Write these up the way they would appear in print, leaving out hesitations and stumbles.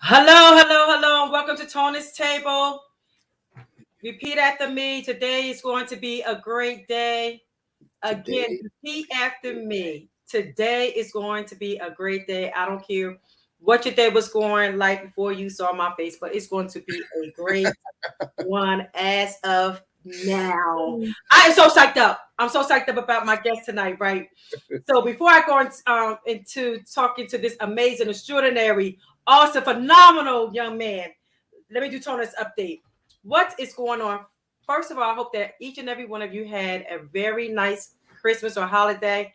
Hello, hello, hello, and welcome to Tona's Table. Repeat after me. Today is going to be a great day. Again, Today, repeat after me. Today is going to be a great day. I don't care what your day was going like before you saw my face, but it's going to be a great one as of now. I am so psyched up. I'm so psyched up about my guest tonight, right? So before I go into talking to this amazing, extraordinary, awesome, phenomenal young man, let me do Tona's update. What is going on? First of all, I hope that each and every one of you had a very nice Christmas or holiday.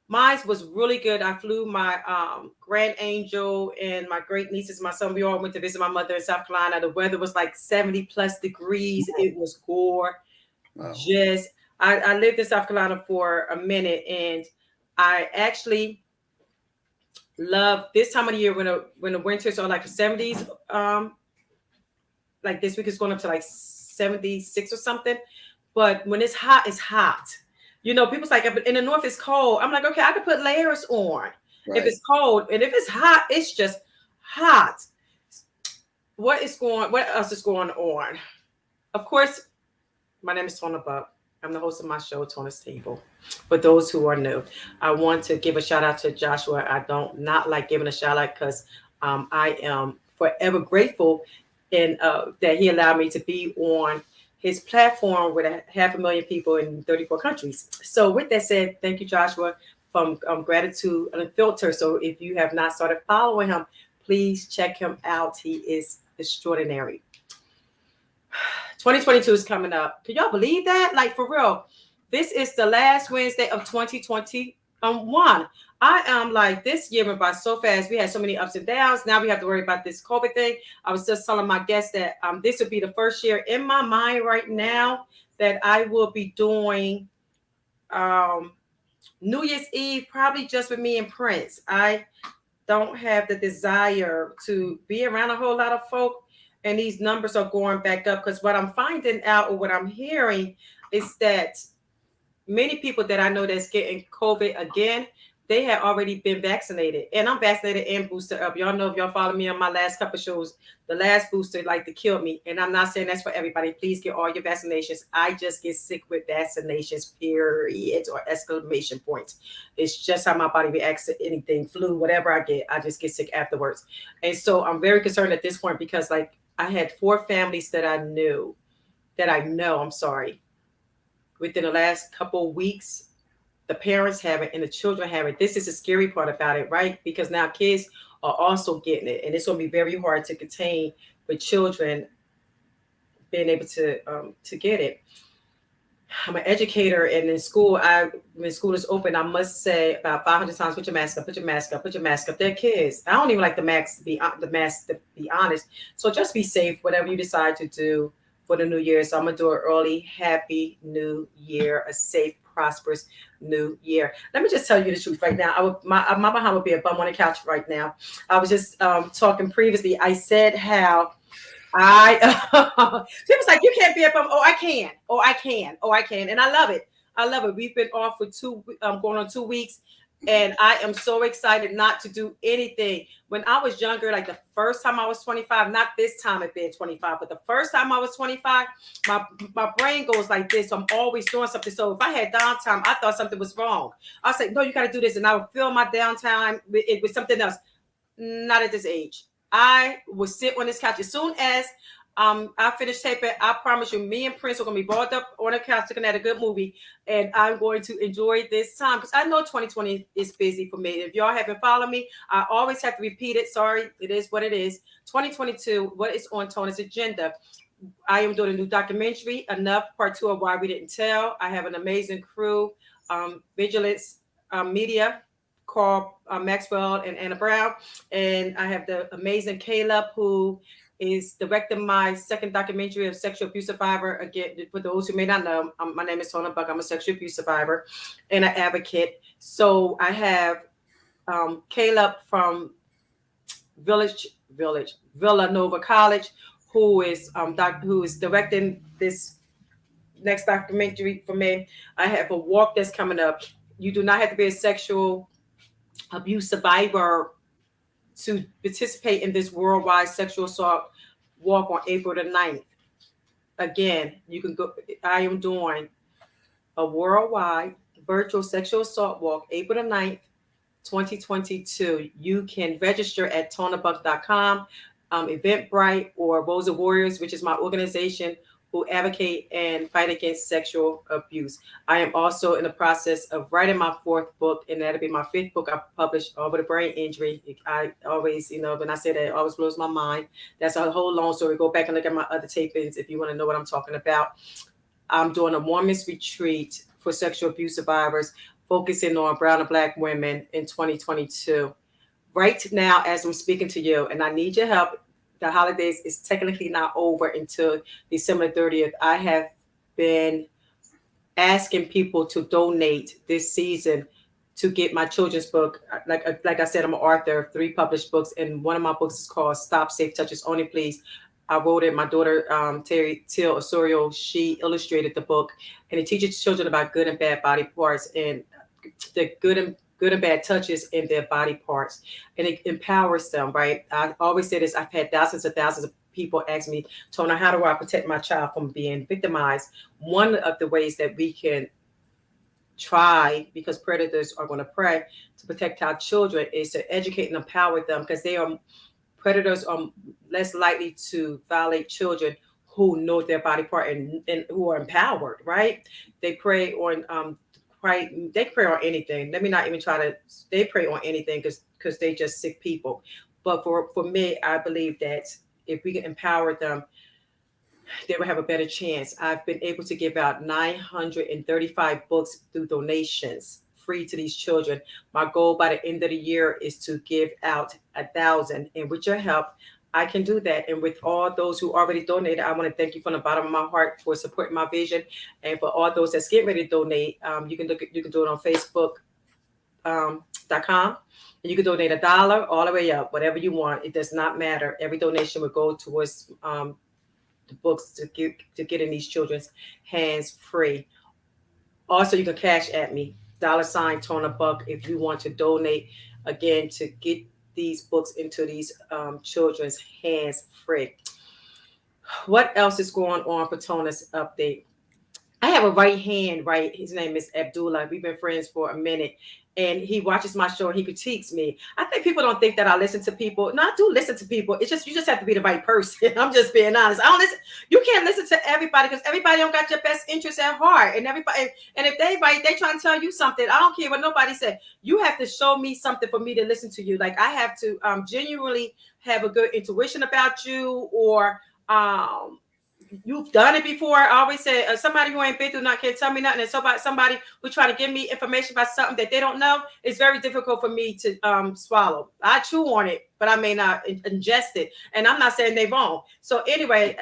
Mine was really good. I flew my grand angel and my great nieces, my son. We all went to visit my mother in South Carolina. The weather was like 70 plus degrees. It was wow. gorgeous. I lived in South Carolina for a minute, and I actually love this time of the year when the winters are like the 70s. Like this week is going up to like 76 or something. But when it's hot, it's hot. You know, people's like, in the north it's cold. I'm like, okay, I could put layers on if Right. it's cold. And if it's hot, it's just hot. What else is going on? Of course, my name is Tona Buck. I'm the host of my show, Tona's Table. For those who are new, I want to give a shout out to Joshua. I don't not like giving a shout out because I am forever grateful and that he allowed me to be on his platform with 500,000 people in 34 countries. So with that said, thank you, Joshua, from Gratitude Unfiltered. So if you have not started following him, please check him out. He is extraordinary. 2022 is coming up. Can y'all believe that? Like for real. This is the last Wednesday of 2021. I am like, this year went by so fast. We had so many ups and downs. Now we have to worry about this COVID thing. I was just telling my guests that this would be the first year in my mind right now that I will be doing um, New Year's Eve, probably just with me and Prince. I don't have the desire to be around a whole lot of folk, and these numbers are going back up because what I'm finding out or what I'm hearing is that many people that I know that's getting COVID again, they had already been vaccinated. And I'm vaccinated and boosted up. Y'all know if y'all follow me on my last couple shows, the last booster like to kill me. And I'm not saying that's for everybody. Please get all your vaccinations. I just get sick with vaccinations, period, or exclamation points. It's just how my body reacts to anything, flu, whatever I get. I just get sick afterwards. And so I'm very concerned at this point because like I had 4 families that I know, I'm sorry, within the last couple of weeks, the parents have it and the children have it. This is the scary part about it, right? Because now kids are also getting it, and it's going to be very hard to contain with children being able to get it. I'm an educator, and in school, when school is open, I must say about 500 times, put your mask up, put your mask up, put your mask up. They're kids. I don't even like the mask to be honest. So just be safe, whatever you decide to do for the new year. So I'm gonna do an early happy new year, a safe, prosperous new year. Let me just tell you the truth right now. My behind would be a bum on the couch right now. I was just talking previously. I said how I people's like, you can't be up. Oh, I can. Oh, I can. Oh, I can. And I love it. I love it. We've been off for going on 2 weeks, and I am so excited not to do anything. When I was younger, like the first time I was 25, not this time at being 25, but the first time I was 25, my brain goes like this. So I'm always doing something. So if I had downtime, I thought something was wrong. I was like, no, you got to do this, and I would fill my downtime with something else. Not at this age. I will sit on this couch as soon as I finish taping. I promise you, me and Prince are gonna be balled up on the couch looking at a good movie, and I'm going to enjoy this time because I know 2020 is busy for me. If y'all haven't followed me, I always have to repeat it. Sorry, it is what it is. 2022. What is on Tona's agenda? I am doing a new documentary, Enough Part 2 of Why We Didn't Tell. I have an amazing crew, Vigilance Media, called Maxwell and Anna Brown. And I have the amazing Caleb, who is directing my second documentary of sexual abuse survivor. Again, for those who may not know, my name is Tona Buck. I'm a sexual abuse survivor and an advocate. So I have Caleb from Village Villanova College, who is directing this next documentary for me. I have a walk that's coming up. You do not have to be a sexual abuse survivor to participate in this worldwide sexual assault walk on April the 9th. Again, you can go. I am doing a worldwide virtual sexual assault walk April the 9th, 2022. You can register at tonabuck.com, Eventbrite, or Rosa Warriors, which is my organization who advocate and fight against sexual abuse. I am also in the process of writing my fourth book, and that'll be my fifth book I published over the brain injury. I always, when I say that, it always blows my mind. That's a whole long story. Go back and look at my other tapings if you want to know what I'm talking about. I'm doing a women's retreat for sexual abuse survivors, focusing on brown and black women in 2022. Right now, as I'm speaking to you, and I need your help, the holidays is technically not over until December 30th. I have been asking people to donate this season to get my children's book. Like I said, I'm an author of 3 published books, and one of my books is called Stop Safe Touches Only Please. I wrote it. My daughter, Terry Teal Osorio, she illustrated the book, and it teaches children about good and bad body parts and the good and bad touches in their body parts, and it empowers them. Right? I always say this. I've had thousands of people ask me, Tona, how do I protect my child from being victimized? One of the ways that we can try, because predators are going to prey, to protect our children is to educate and empower them, because predators are less likely to violate children who know their body part and who are empowered, right? They prey on they prey on anything. Let me not even try to. They prey on anything because they just sick people. But for me, I believe that if we can empower them, they will have a better chance. I've been able to give out 935 books through donations free to these children. My goal by the end of the year is to give out 1,000. And with your help, I can do that. And with all those who already donated, I want to thank you from the bottom of my heart for supporting my vision. And for all those that's getting ready to donate, you can do it on Facebook.com. And you can donate $1 all the way up, whatever you want. It does not matter. Every donation will go towards the books to get in these children's hands free. Also, you can cash at me, $Tona Buck, if you want to donate again to get these books into these children's hands free. What else is going on for Tona's update? I have a right hand, right? His name is Abdullah. We've been friends for a minute. And he watches my show and he critiques me. I think people don't think that I listen to people. No, I do listen to people. It's just you just have to be the right person. I'm just being honest. I don't listen. You can't listen to everybody because everybody don't got your best interests at heart. And everybody, and if they trying to tell you something, I don't care what nobody said. You have to show me something for me to listen to you. Like I have to genuinely have a good intuition about you, or you've done it before. I always say somebody who ain't been through nothing can't tell me nothing. And somebody who try to give me information about something that they don't know, it's very difficult for me to swallow. I chew on it, but I may not ingest it. And I'm not saying they wrong. So anyway,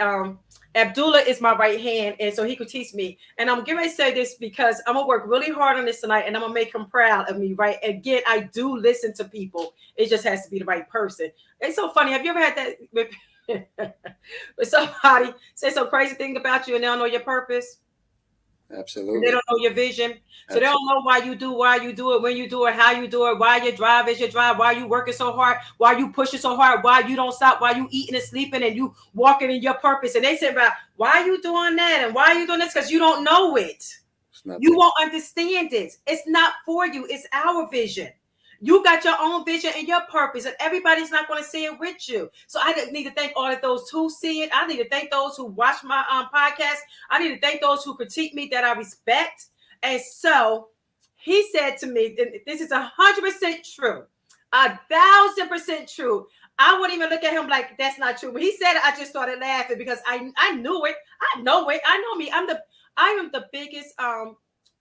Abdullah is my right hand, and so he could teach me. And I'm going to say this because I'm going to work really hard on this tonight, and I'm going to make him proud of me, right? Again, I do listen to people. It just has to be the right person. It's so funny. Have you ever had that with but somebody say some crazy thing about you and they don't know your purpose? Absolutely. They don't know your vision. So they don't know why you do it, when you do it, how you do it, why your drive is your drive, why you working so hard, why you pushing so hard, why you don't stop, why you eating and sleeping and you walking in your purpose. And they say about why are you doing that and why are you doing this? Because you don't know it. You won't understand it. It's not for you. It's our vision. You got your own vision and your purpose, and everybody's not going to see it with you. So I need to thank all of those who see it. I need to thank those who watch my podcast. I need to thank those who critique me that I respect. And so he said to me, this is 100% true, 1,000% true. I wouldn't even look at him like that's not true. When he said it, I just started laughing because I knew it. I know it. I know me. I am the biggest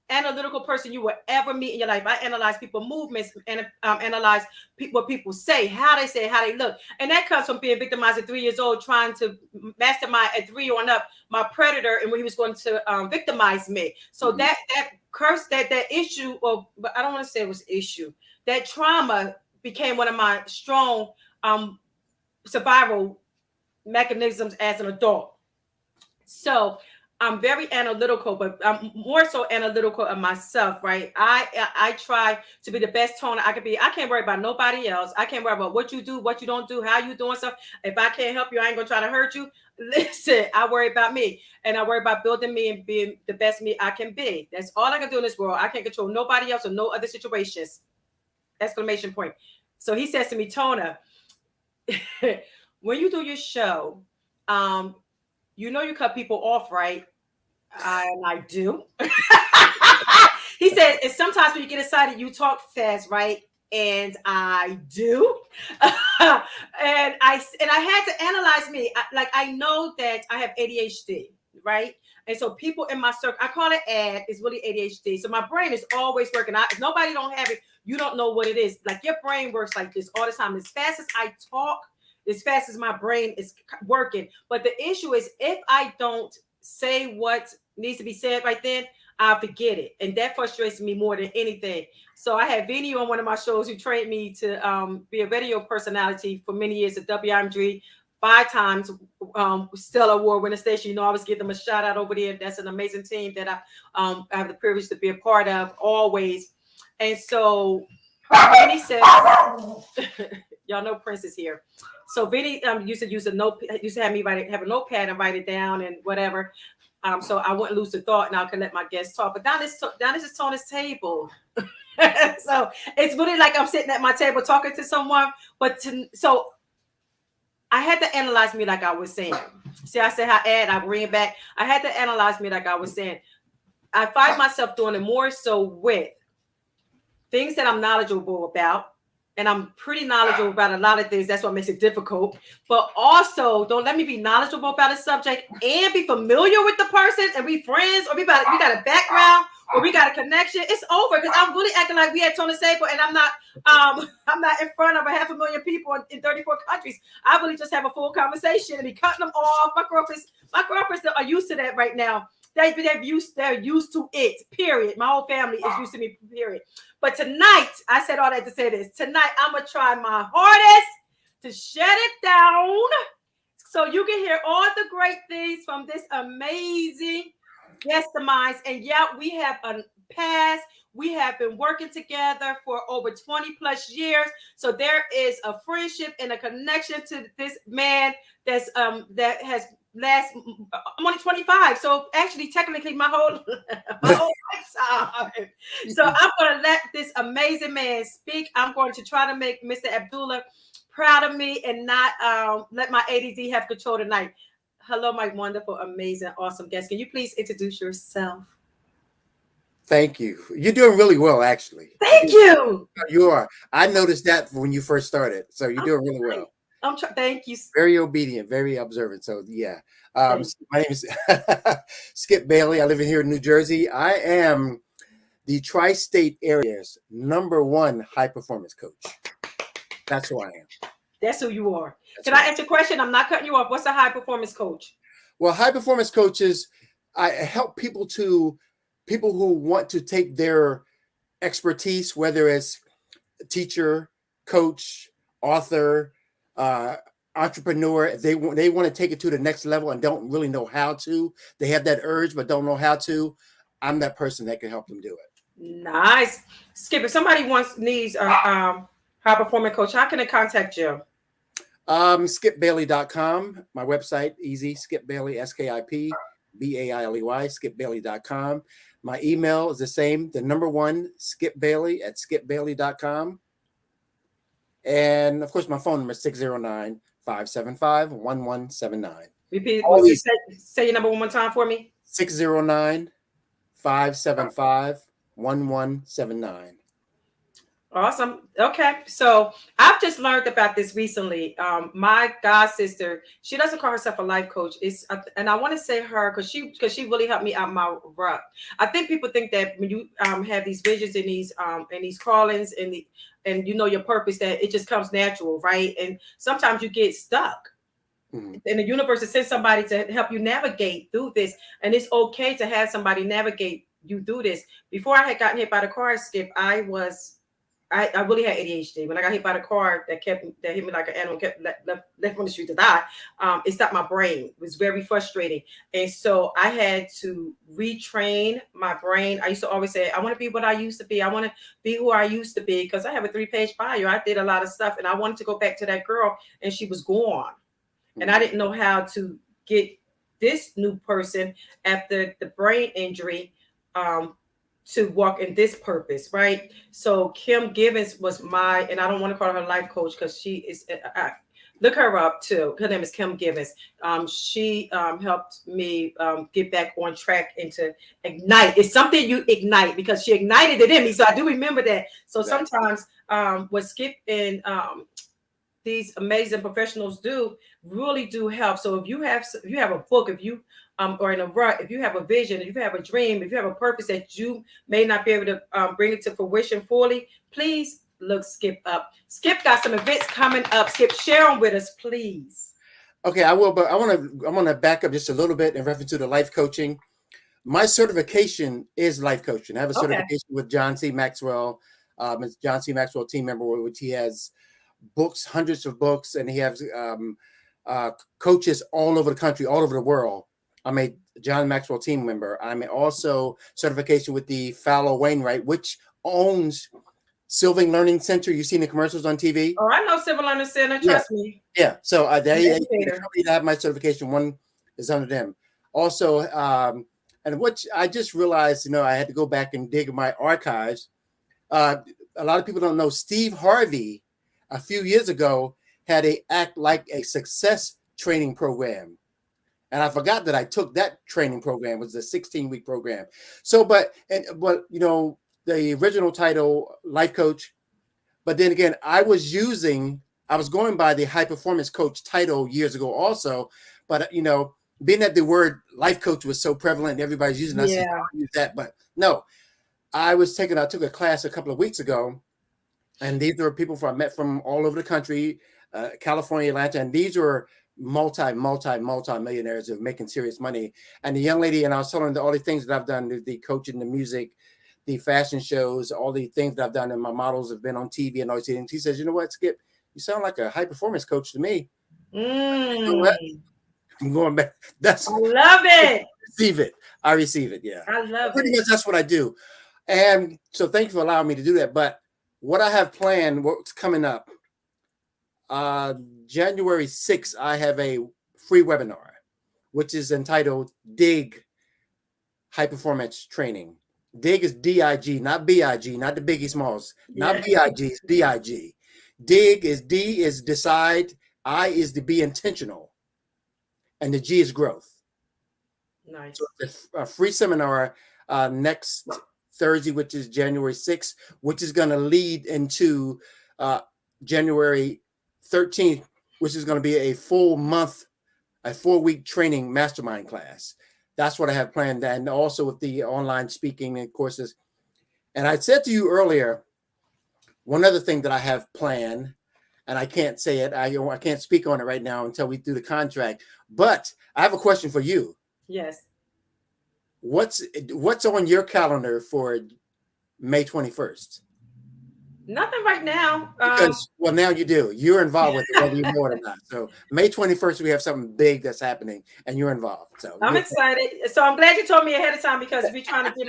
analytical person you will ever meet in your life. I analyze people movements and analyze what people say, how they say, how they look. And that comes from being victimized at 3 years old, trying to mastermind at 3 on up my predator and when he was going to victimize me. So that curse, that issue, or I don't want to say it was issue, that trauma became one of my strong survival mechanisms as an adult. So I'm very analytical, but I'm more so analytical of myself, right? I try to be the best Tona I can be. I can't worry about nobody else. I can't worry about what you do, what you don't do, how you doing stuff. If I can't help you, I ain't gonna try to hurt you. Listen, I worry about me, and I worry about building me and being the best me I can be. That's all I can do in this world. I can't control nobody else or no other situations. Exclamation point. So he says to me, Tona, when you do your show, um, you cut people off, right? I do. He said, and sometimes when you get excited, you talk fast, right? And I do. And I had to analyze me. I know that I have ADHD, right? And so people in my circle, I call it AD, it's really ADHD. So my brain is always working. If nobody don't have it, you don't know what it is. Like your brain works like this all the time. As fast as I talk, as fast as my brain is working. But the issue is if I don't say what needs to be said right then, I'll forget it. And that frustrates me more than anything. So I had Vinny on one of my shows who trained me to be a radio personality for many years at WIMG, 5 times Stellar Award winning station. You know, I was giving them a shout out over there. That's an amazing team that I have the privilege to be a part of always. And so Vinny said, y'all know Prince is here. So Vinny used to use a note, used to have me have a notepad and write it down and whatever. So I wouldn't lose the thought, and I can let my guests talk. But down this is Tona's table. So it's really like I'm sitting at my table talking to someone. So I had to analyze me like I was saying. See, I said how I bring it back. I had to analyze me like I was saying. I find myself doing it more so with things that I'm knowledgeable about. And I'm pretty knowledgeable about a lot of things. That's what makes it difficult. But also, don't let me be knowledgeable about a subject and be familiar with the person and be friends, or we got a background, or we got a connection. It's over because I'm really acting like we had Tona Staple, and I'm not in front of 500,000 people in 34 countries. I really just have a full conversation and be cutting them off. My girlfriends are used to that right now. They're used to it. Period. My whole family is used to me. Period. But tonight, I said all that to say this. Tonight, I'm gonna try my hardest to shut it down, so you can hear all the great things from this amazing guest of mine. And yeah, we have a past. We have been working together for over 20 plus years. So there is a friendship and a connection to this man that has last. I'm only 25, so actually technically my whole lifetime. So I'm going to let this amazing man speak. I'm going to try to make Mr. Abdullah proud of me and not let my ADD have control tonight. Hello, my wonderful, amazing, awesome guest. Can you please introduce yourself? Thank you. You're doing really well, actually. Thank you. You are. I noticed that when you first started. So you're doing really well. Thank you. Very obedient, very observant. So yeah. My name is Skip Bailey. I live here in New Jersey. I am the tri-state area's #1 high performance coach. That's who I am. That's who you are. Can I ask you a question? I'm not cutting you off. What's a high performance coach? Well, high performance coaches, I help people who want to take their expertise, whether it's teacher, coach, author, entrepreneur, they want to take it to the next level and don't really know how to. They have that urge but don't know how to. I'm that person that can help them do it. Nice. Skip, if somebody needs a high performing coach, how can they contact you? SkipBailey.com, my website, easy. Skip Bailey, SkipBailey, SkipBailey.com. My email is the same, the #1 SkipBailey at SkipBailey.com. And of course, my phone number is 609-575-1179. Repeat. Say your number one more time for me. 609-575-1179. Awesome. Okay. So I've just learned about this recently. My god sister, she doesn't call herself a life coach. And I want to say her because she really helped me out my rut. I think people think that when you have these visions and these callings and you know your purpose, that it just comes natural, right? And sometimes you get stuck. Mm-hmm. And the universe has sent somebody to help you navigate through this. And it's okay to have somebody navigate you through this. Before I had gotten hit by the car, Skip, I I really had ADHD. When I got hit by the car that hit me like an animal, kept left on the street to die. It stopped my brain. It was very frustrating, and so I had to retrain my brain. I used to always say, I want to be what I used to be. I want to be who I used to be, because I have a 3-page bio. I did a lot of stuff, and I wanted to go back to that girl, and she was gone, and I didn't know how to get this new person after the brain injury. Um, to walk in this purpose, right? So Kim Givens was and I don't want to call her life coach because she is, look her up too. Her name is Kim Givens. She helped me get back on track and to ignite. It's something you ignite, because she ignited it in me. So I do remember that. So sometimes what Skip and these amazing professionals do really do help. So if you have a book, if you or in a rut, if you have a vision, if you have a dream, if you have a purpose that you may not be able to bring it to fruition fully, please look Skip up. Skip got some events coming up. Skip, share them with us, please. Okay, I will, but I want to back up just a little bit in reference to the life coaching. My certification is life coaching. I have a certification with John C. Maxwell. It's John C. Maxwell team member, which he has books, hundreds of books, and he has coaches all over the country, all over the world. I'm a John Maxwell team member. I'm also certification with the Fallow Wainwright, which owns Sylvan Learning Center. You've seen the commercials on TV. Oh, I know Sylvan Learning Center. Trust me. Yeah. So they have my certification. One is under them. Also, and what I just realized, I had to go back and dig in my archives. A lot of people don't know Steve Harvey a few years ago had a Act Like a Success training program. And I forgot that I took that training program. It was a 16-week program. So, but the original title, life coach. But then again, I was going by the high performance coach title years ago also. But, being that the word life coach was so prevalent and everybody's using it, I said, I'll use that. But no, I took a class a couple of weeks ago. And these were people I met from all over the country, California, Atlanta. And these were multi-millionaires who are making serious money. And the young lady, and I was telling her all the things that I've done, the coaching, the music, the fashion shows, all the things that I've done, and my models have been on TV and all these things. She says, you know what, Skip, you sound like a high performance coach to me. You know what? I'm going back. I love it. I receive it. Yeah. I love Pretty much that's what I do. And so thank you for allowing me to do that. But what I have planned, what's coming up, January 6th, I have a free webinar, which is entitled Dig High Performance Training. Dig is D-I-G, not B-I-G, not the Biggie Smalls, not B-I-G, it's D-I-G. Dig is D is decide, I is to be intentional, and the G is growth. Nice. So it's a free seminar next Thursday, which is January 6th, which is going to lead into January 13th, which is going to be a full month, a 4-week training mastermind class. That's what I have planned. And also with the online speaking and courses. And I said to you earlier, one other thing that I have planned, and I can't say it, I can't speak on it right now until we do the contract, but I have a question for you. Yes. What's on your calendar for May 21st? Nothing right now. Because, well, now you do. You're involved with it, whether you know it or not. So May 21st, we have something big that's happening, and you're involved. So I'm excited. So I'm glad you told me ahead of time, because we're trying to get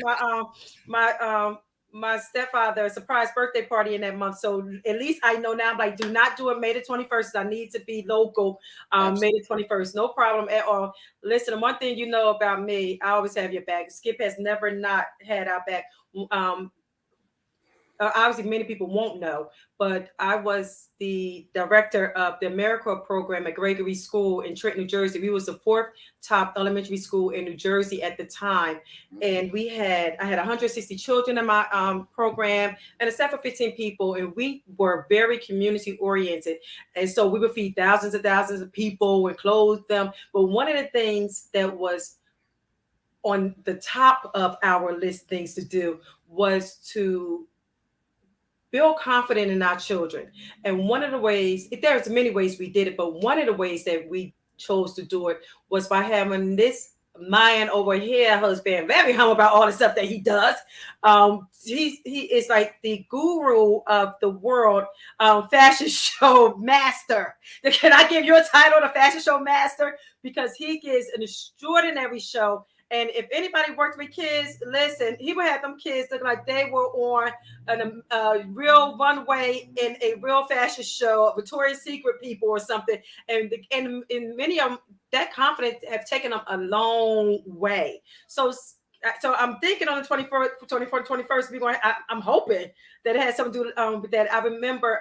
my stepfather a surprise birthday party in that month. So at least I know now. I'm like, do not do it May the 21st. I need to be local. May the 21st, no problem at all. Listen, one thing you know about me, I always have your back. Skip has never not had our back. Obviously, many people won't know, but I was the director of the AmeriCorps program at Gregory School in Trenton, New Jersey. We was the 4th top elementary school in New Jersey at the time. And I had 160 children in my program and a staff of 15 people. And we were very community oriented. And so we would feed thousands of people and clothe them. But one of the things that was on the top of our list things to do was to build confidence in our children. And one of the ways, there's many ways we did it, but one of the ways that we chose to do it was by having this man over here who's been very humble about all the stuff that he does. He is like the guru of the world fashion show master. Can I give you a title, the fashion show master? Because he gives an extraordinary show. And if anybody worked with kids, listen, he would have them kids look like they were on a real runway in a real fashion show, Victoria's Secret people or something. And many of them, that confidence have taken them a long way. So I'm thinking on the 24th, 21st, we're going. I'm hoping that it has something to do with that. I remember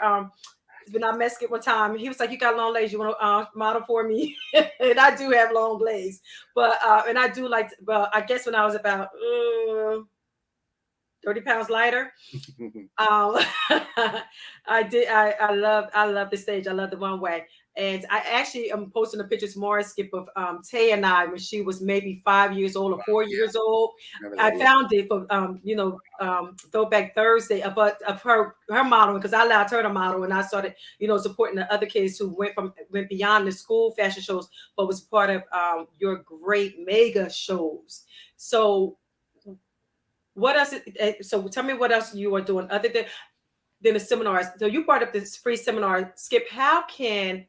when I met Skip one time, he was like, "You got long legs. You want to model for me?" And I do have long legs, but and I do like. Well, I guess when I was about 30 pounds lighter, I did. I love the stage. I love the runway. And I actually am posting a picture tomorrow, Skip, of Tay and I when she was maybe 5 years old or 4 years old. I found it for Throwback Thursday of her modeling, because I allowed her to model, and I started supporting the other kids who went beyond the school fashion shows, but was part of your great mega shows. So what else? So tell me what else you are doing other than the seminars. So you brought up this free seminar, Skip. How can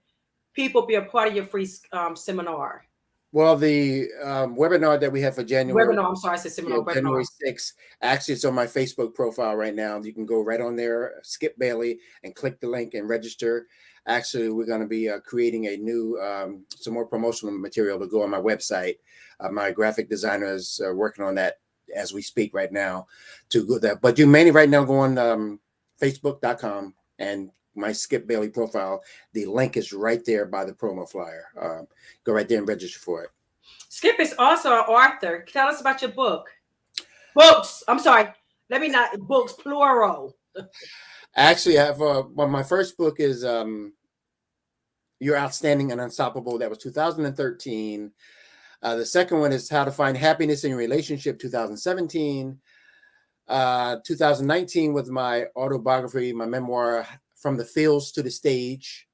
people be a part of your free seminar? Well, the webinar that we have for January. Webinar, I'm sorry, I said seminar. Yeah, January 6th. Actually, it's on my Facebook profile right now. You can go right on there, Skip Bailey, and click the link and register. Actually, we're going to be creating a new, some more promotional material to go on my website. My graphic designer is working on that as we speak right now to go that. But you mainly right now go on Facebook.com and my Skip Bailey profile. The link is right there by the promo flyer. Go right there and register for it. Skip is also an author. Tell us about your book. Books. I'm sorry. Let me not books plural. Actually, I have my first book is You're Outstanding and Unstoppable. That was 2013. The second one is How to Find Happiness in Your Relationship, 2017. 2019 was my autobiography, my memoir, From the Fields to the Stage.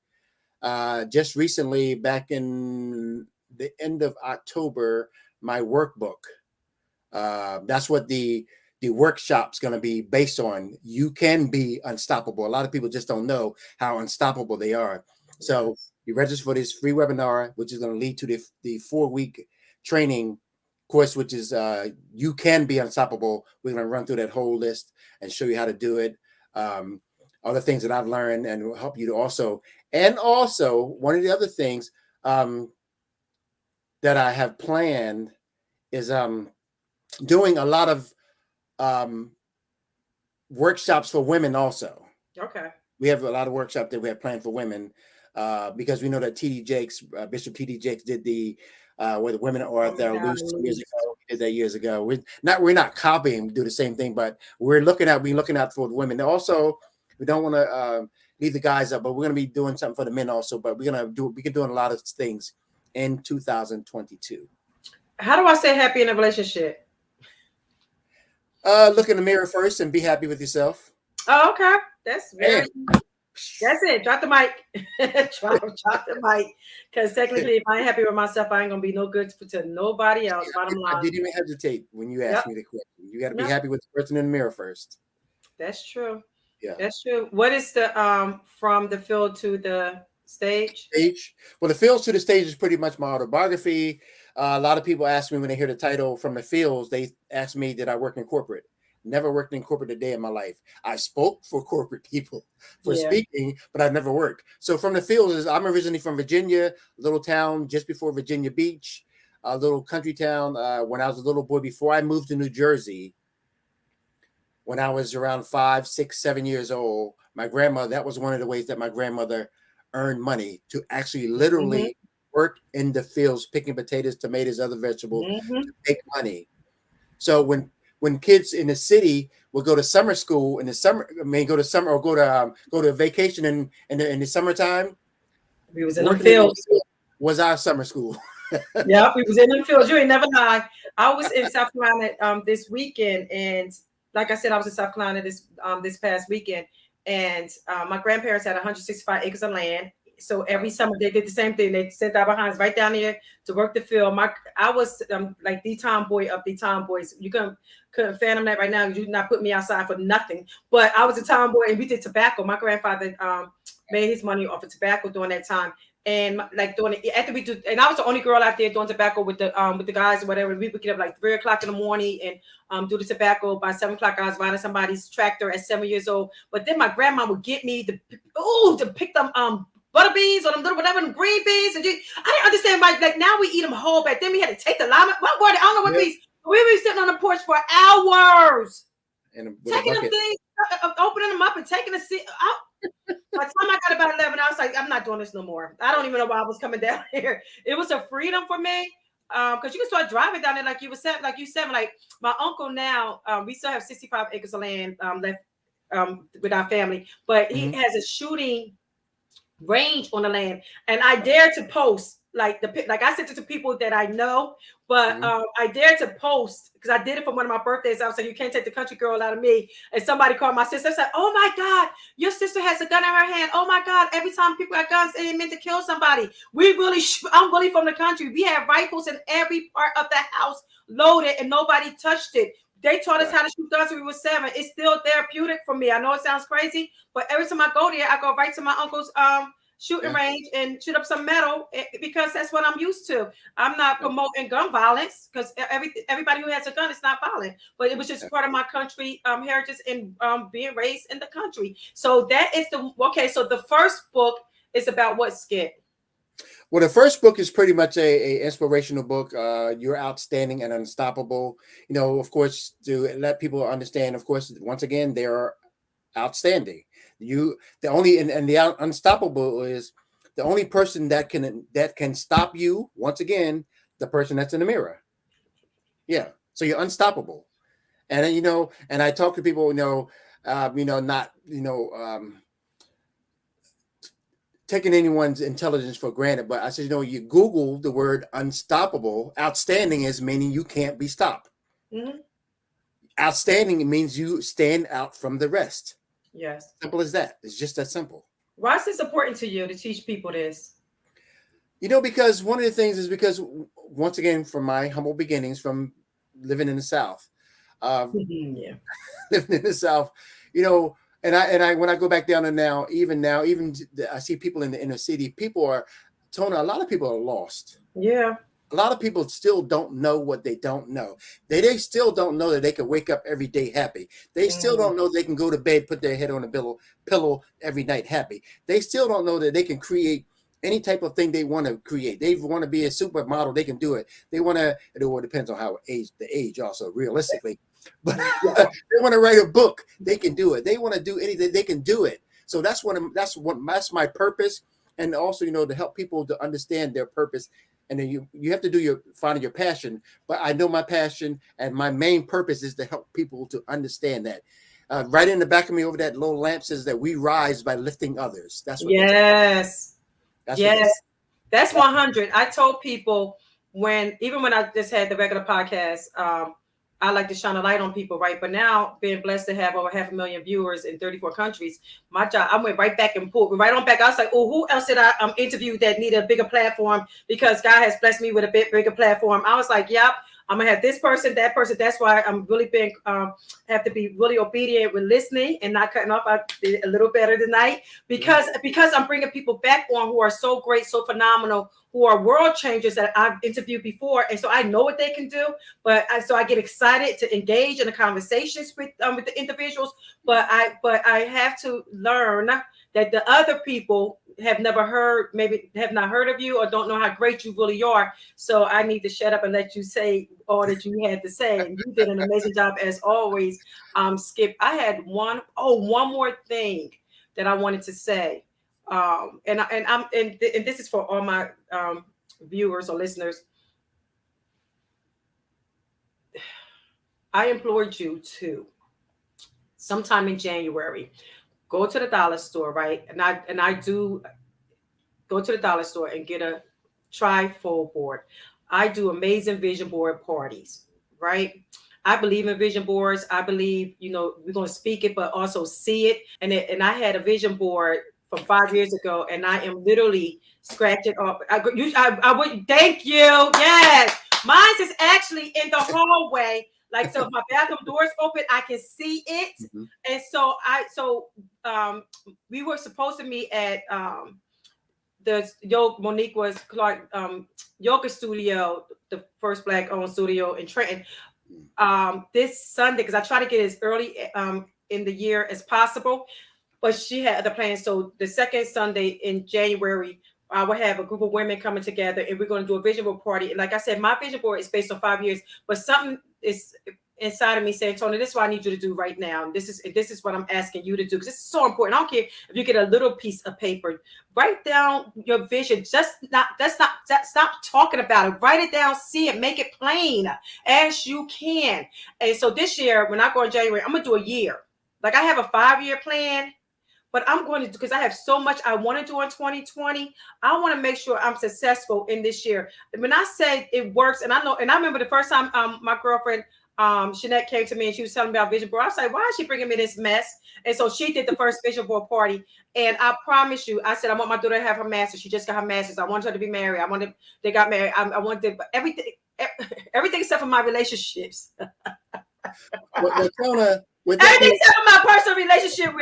Just recently, back in the end of October, my workbook. That's what the workshop's going to be based on. You can be unstoppable. A lot of people just don't know how unstoppable they are. So you register for this free webinar, which is going to lead to the 4-week training course, which is You Can Be Unstoppable. We're going to run through that whole list and show you how to do it. Other things that I've learned and will help you to also. And also, one of the other things that I have planned is doing a lot of workshops for women also. Okay. We have a lot of workshops that we have planned for women because we know that T.D. Jakes, Bishop T.D. Jakes did the where the women are that are loose years ago. We did that years ago. We're not copying, do the same thing, but we're looking out for the women. Also, we don't want to leave the guys up, but we're going to be doing something for the men also. But we're going to be doing a lot of things in 2022. How do I stay happy in a relationship? Look in the mirror first and be happy with yourself. Oh, okay. That's it. Drop the mic. drop the mic. Because technically, if I ain't happy with myself, I ain't gonna be no good to nobody else. Bottom line. I didn't even hesitate when you asked me the question. You got to be happy with the person in the mirror first. That's true. Yeah, that's true. What is the from the field to the stage? Well, the fields to the stage is pretty much my autobiography. A lot of people ask me when they hear the title From the Fields, they ask me, did I work in corporate? Never worked in corporate a day in my life. I spoke for corporate people for speaking, but I've never worked. So From the Fields is, I'm originally from Virginia, a little town just before Virginia Beach, a little country town. When I was a little boy, before I moved to New Jersey, when I was around 5, 6, 7 years old, my grandmother, that was one of the ways that my grandmother earned money, to actually literally work in the fields, picking potatoes, tomatoes, other vegetables to make money. So when kids in the city would go to summer school in the summer, go to vacation in the summertime, we was in the fields. Was our summer school. Yeah, we was in the fields. You ain't never lie. I was in South Carolina this weekend, and like I said, I was in South Carolina this past weekend, and my grandparents had 165 acres of land. So every summer they did the same thing. They sent our behinds right down there to work the field. I was like the tomboy of the tomboys. You couldn't fathom that right now. You did not put me outside for nothing. But I was a tomboy, and we did tobacco. My grandfather made his money off of tobacco during that time. And like doing it after we do, and I was the only girl out there doing tobacco with the guys or whatever. We would get up like 3 o'clock in the morning and do the tobacco. By 7 o'clock, I was riding somebody's tractor at 7 years old. But then my grandma would get me to pick them butter beans or them little whatever them green beans. And I didn't understand why. Like now we eat them whole. Back then we had to take the lima. What were they? I don't know what beans. We were sitting on the porch for hours, and taking them things, opening them up and taking a seat out. By the time I got about 11, I was like, I'm not doing this no more. I don't even know why I was coming down here. It was a freedom for me. Because you can start driving down there like you said, like my uncle now, we still have 65 acres of land left with our family, but he has a shooting range on the land, and I dare to post like I sent it to people that I know, but I dare to post because I did it for one of my birthdays. I was like, you can't take the country girl out of me. And somebody called my sister, said, "Oh my God, your sister has a gun in her hand. Oh my God, every time people have guns, it meant to kill somebody. I'm really from the country. We had rifles in every part of the house loaded, and nobody touched it. They taught us how to shoot guns when we were 7. It's still therapeutic for me. I know it sounds crazy, but every time I go there, I go right to my uncle's shooting range and shoot up some metal because that's what I'm used to. I'm not promoting gun violence because everybody who has a gun is not violent, but it was just part of my country heritage and being raised in the country. So that is so the first book is about what, Skip? Well, the first book is pretty much a inspirational book. You're outstanding and unstoppable. Of course, to let people understand, of course, once again, they are outstanding. The unstoppable is the only person that can stop you. Once again, the person that's in the mirror. Yeah. So you're unstoppable. And and I talk to people, not, taking anyone's intelligence for granted, but I said, you Google the word unstoppable. Outstanding is meaning you can't be stopped. Mm-hmm. Outstanding means you stand out from the rest. Yes. Simple as that. It's just that simple. Why is this important to you to teach people this? Because one of the things is because, once again, from my humble beginnings, from living in the South, living in the South, and I when I go back down to now, even I see people in the inner city. People are, Tona, a lot of people are lost. Yeah. A lot of people still don't know what they don't know. They still don't know that they can wake up every day happy. They still don't know they can go to bed, put their head on a pillow every night happy. They still don't know that they can create any type of thing they want to create. They want to be a supermodel, they can do it. They want to, it all depends on the age also, realistically. But they want to write a book, they can do it. They want to do anything, they can do it. So that's that's my purpose. And also, to help people to understand their purpose. And then you have to find your passion. But I know my passion and my main purpose is to help people to understand that. Right in the back of me over that little lamp says that we rise by lifting others. That's what. Yes. That's 100. I told people even when I just had the regular podcast, I like to shine a light on people, right? But now being blessed to have over 500,000 viewers in 34 countries, my job, I went right back and pulled right on back. I was like, oh, who else did I interview that needed a bigger platform? Because God has blessed me with a bit bigger platform. I was like, yep, I'm gonna have this person, that person. That's why I'm really being have to be really obedient with listening and not cutting off. I did a little better tonight because I'm bringing people back on who are so great, so phenomenal, who are world changers that I've interviewed before, and so I know what they can do. But I get excited to engage in the conversations with the individuals. But I have to learn that the other people have never heard, maybe have not heard of you or don't know how great you really are. So I need to shut up and let you say all that you had to say. And you did an amazing job as always. Skip, I had one more thing that I wanted to say. And this is for all my viewers or listeners. I implored you to sometime in January go to the dollar store, right? And I do go to the dollar store and get a trifold board. I do amazing vision board parties, right? I believe in vision boards. I believe, we're going to speak it, but also see it. And I had a vision board from 5 years ago, and I am literally scratching off. I would thank you. Yes, mine is actually in the hallway. Like, so if my bathroom doors open, I can see it. Mhm. And um we were supposed to meet at the Monique was Clark yoga studio, the first black owned studio in Trenton. This Sunday, because I try to get as early in the year as possible, but she had other plans. So the second Sunday in January, I will have a group of women coming together, and we're going to do a vision board party. And like I said, my vision board is based on 5 years, but something is inside of me saying, Tony, this is what I need you to do right now. And this is what I'm asking you to do, because it's so important. I don't care if you get a little piece of paper, write down your vision. Stop talking about it. Write it down, see it, make it plain as you can. And so this year, when I go in January, I'm gonna do a year. Like, I have a 5-year plan, but I'm going to, because I have so much I want to do in 2020. I want to make sure I'm successful in this year. When I say it works, and I know, and I remember the first time my girlfriend Shanette came to me and she was telling me about vision board. I was like, why is she bringing me this mess? And so she did the first vision board party. And I promise you, I said, I want my daughter to have her master's. She just got her master's. I want her to be married. They got married. I wanted everything except for my relationships. Well, Tona, with that Everything except for my personal relationship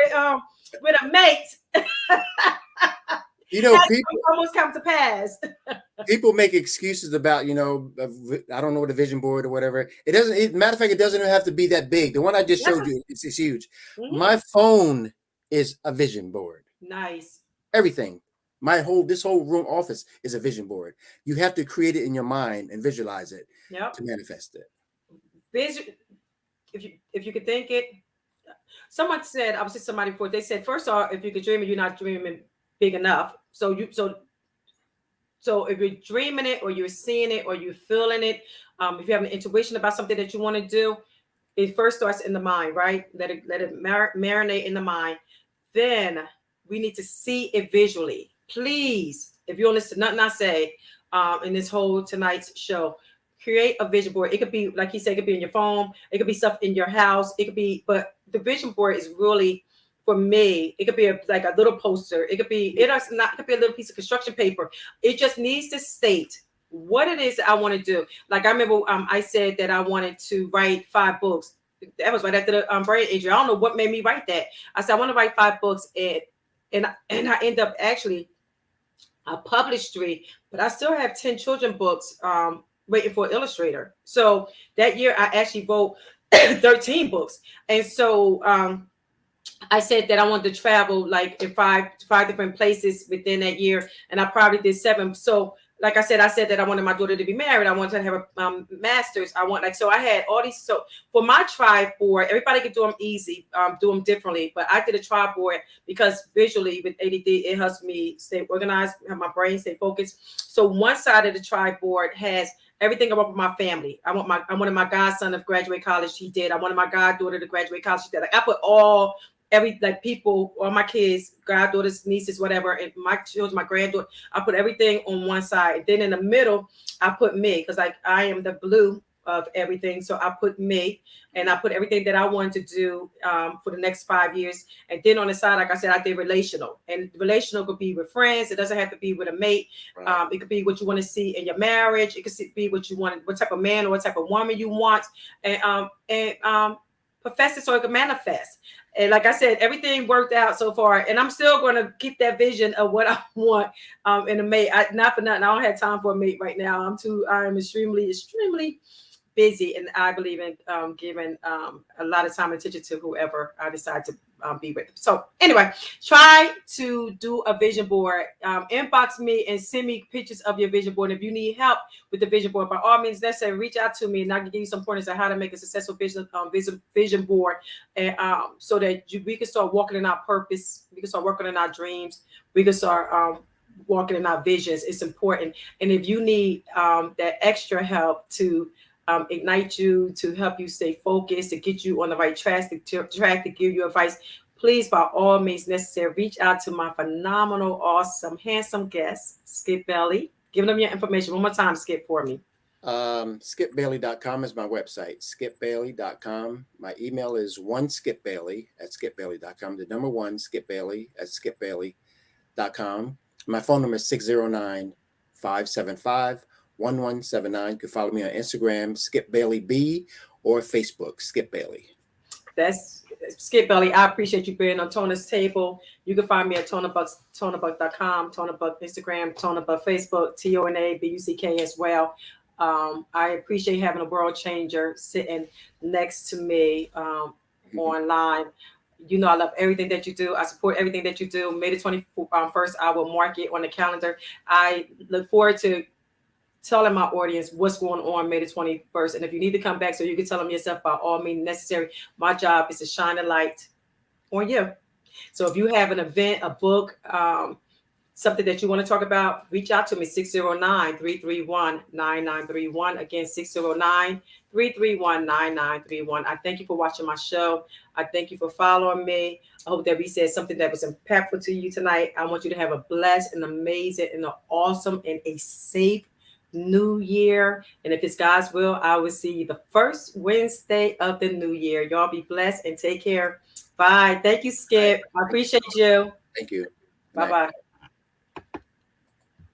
with a mate. people almost come to pass. people make excuses about, I don't know what a vision board or whatever. It doesn't. Matter of fact, it doesn't even have to be that big. The one I just showed you, it's huge. Mm-hmm. My phone is a vision board. Nice. Everything. This whole room office is a vision board. You have to create it in your mind and visualize it to manifest it. If you could think it. Someone said, I was with somebody before. They said, first of all, if you could dream it, you're not dreaming big enough. So if you're dreaming it, or you're seeing it, or you're feeling it, if you have an intuition about something that you want to do, it first starts in the mind, right? Let it marinate in the mind. Then we need to see it visually. Please, if you don't listen to nothing I say in this whole tonight's show, create a vision board. It could be, like he said, it could be in your phone. It could be stuff in your house. It could be, but the vision board is really, for me, it could be like a little poster. It could be, it could be a little piece of construction paper. It just needs to state what it is that I want to do. Like, I remember I said that I wanted to write 5 books. That was right after the brain injury. I don't know what made me write that. I said, I want to write 5 books, and I end up actually, I published 3, but I still have 10 children books waiting for an illustrator. So that year I actually wrote 13 books. And so I said that I wanted to travel like in five different places within that year, and I probably did 7. So like I said that I wanted my daughter to be married. I wanted to have a master's. So I had all these. So for my tribe board, everybody could do them easy, do them differently. But I did a tribe board because visually with ADD, it helps me stay organized, have my brain stay focused. So one side of the tribe board has everything about my family. I wanted my godson to graduate college. He did. I wanted my goddaughter to graduate college. She did. Like, I put all people, all my kids, goddaughters, nieces, whatever, and my children, my granddaughter, I put everything on one side. Then in the middle, I put me, because I am the blue of everything. So I put me, and I put everything that I wanted to do for the next 5 years. And then on the side, like I said, I did relational. And relational could be with friends. It doesn't have to be with a mate. Right. It could be what you want to see in your marriage. It could be what you want, what type of man or what type of woman you want. And profess it so it can manifest. And like I said, everything worked out so far, and I'm still going to keep that vision of what I want in a mate. Not for nothing, I don't have time for a mate right now. I'm extremely busy, and I believe in giving a lot of time and attention to whoever I decide to be with. So anyway, try to do a vision board. Inbox me and send me pictures of your vision board. If you need help with the vision board, by all means, reach out to me, and I can give you some pointers on how to make a successful vision board, and so that we can start walking in our purpose. We can start working on our dreams. We can start walking in our visions. It's important. And if you need that extra help to ignite you, to help you stay focused, to get you on the right track, to give you advice, please, by all means necessary, reach out to my phenomenal, awesome, handsome guest, Skip Bailey. Give them your information one more time, Skip, for me. SkipBailey.com is my website, SkipBailey.com. My email is 1skipbailey@skipbailey.com. The number 1, Skip Bailey at SkipBailey. My phone number is 609-575-1179. You can follow me on Instagram, Skip Bailey B, or Facebook, Skip Bailey. That's Skip Belly. I appreciate you being on Tona's table. You can find me at tonabuck.com, Tonabuck Instagram, Tonabuck Facebook, TONABUCK as well. I appreciate having a world changer sitting next to me online. You know, I love everything that you do. I support everything that you do. May the 21st, I will mark it on the calendar. I look forward to telling my audience what's going on May the 21st. And if you need to come back so you can tell them yourself, by all means necessary, my job is to shine a light on you. So if you have an event, a book, something that you want to talk about, reach out to me, 609-331-9931. Again, 609-331-9931. I thank you for watching my show. I thank you for following me. I hope that we said something that was impactful to you tonight. I want you to have a blessed and amazing and an awesome and a safe new year. And if it's God's will, I will see you the first Wednesday of the new year. Y'all be blessed and take care. Bye. Thank you, Skip. I appreciate you. Thank you. Bye-bye.